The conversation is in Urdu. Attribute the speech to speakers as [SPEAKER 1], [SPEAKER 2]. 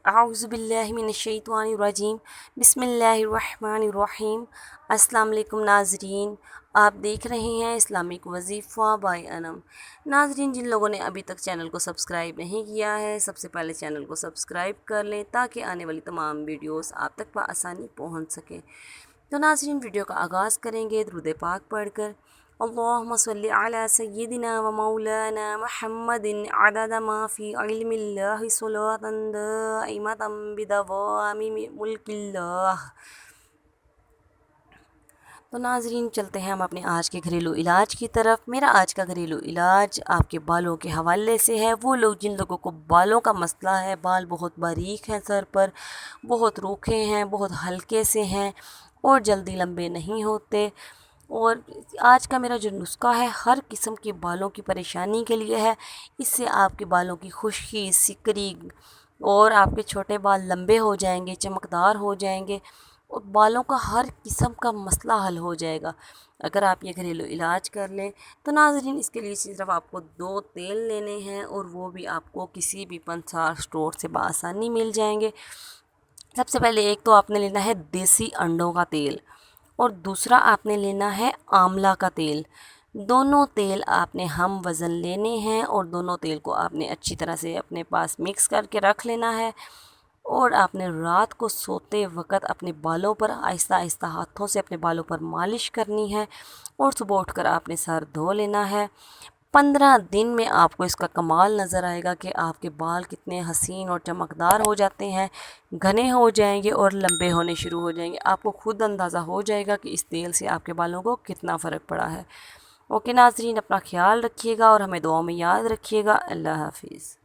[SPEAKER 1] اعوذ باللہ من الشیطان الرجیم بسم اللہ الرحمن الرحیم۔ السلام علیکم ناظرین، آپ دیکھ رہے ہیں اسلامک وظیفہ بائی انم۔ ناظرین، جن لوگوں نے ابھی تک چینل کو سبسکرائب نہیں کیا ہے، سب سے پہلے چینل کو سبسکرائب کر لیں تاکہ آنے والی تمام ویڈیوز آپ تک بآسانی پہنچ سکیں۔ تو ناظرین، ویڈیو کا آغاز کریں گے درود پاک پڑھ کر۔ اللہم صلی علی سیدنا و مولانا محمد عدد ما فی علم اللہ صلاۃ دائمۃ بدوام ملک اللہ۔ تو ناظرین، چلتے ہیں ہم اپنے آج کے گھریلو علاج کی طرف۔ میرا آج کا گھریلو علاج آپ کے بالوں کے حوالے سے ہے۔ وہ لوگ جن لوگوں کو بالوں کا مسئلہ ہے، بال بہت باریک ہیں، سر پر بہت روکھے ہیں، بہت ہلکے سے ہیں اور جلدی لمبے نہیں ہوتے، اور آج کا میرا جو نسخہ ہے ہر قسم کے بالوں کی پریشانی کے لیے ہے۔ اس سے آپ کے بالوں کی خشکی، سکری اور آپ کے چھوٹے بال لمبے ہو جائیں گے، چمکدار ہو جائیں گے، اور بالوں کا ہر قسم کا مسئلہ حل ہو جائے گا اگر آپ یہ گھریلو علاج کر لیں۔ تو ناظرین، اس کے لیے صرف آپ کو 2 تیل لینے ہیں، اور وہ بھی آپ کو کسی بھی پنسار اسٹور سے بآسانی مل جائیں گے۔ سب سے پہلے ایک تو آپ نے لینا ہے دیسی انڈوں کا تیل، اور دوسرا آپ نے لینا ہے آملہ کا تیل۔ دونوں تیل آپ نے ہم وزن لینے ہیں، اور دونوں تیل کو آپ نے اچھی طرح سے اپنے پاس مکس کر کے رکھ لینا ہے، اور آپ نے رات کو سوتے وقت اپنے بالوں پر آہستہ آہستہ ہاتھوں سے اپنے بالوں پر مالش کرنی ہے، اور صبح اٹھ کر آپ نے سر دھو لینا ہے۔ 15 دن میں آپ کو اس کا کمال نظر آئے گا کہ آپ کے بال کتنے حسین اور چمکدار ہو جاتے ہیں، گھنے ہو جائیں گے اور لمبے ہونے شروع ہو جائیں گے۔ آپ کو خود اندازہ ہو جائے گا کہ اس تیل سے آپ کے بالوں کو کتنا فرق پڑا ہے۔ اوکے ناظرین، اپنا خیال رکھیے گا اور ہمیں دعاؤں میں یاد رکھیے گا۔ اللہ حافظ۔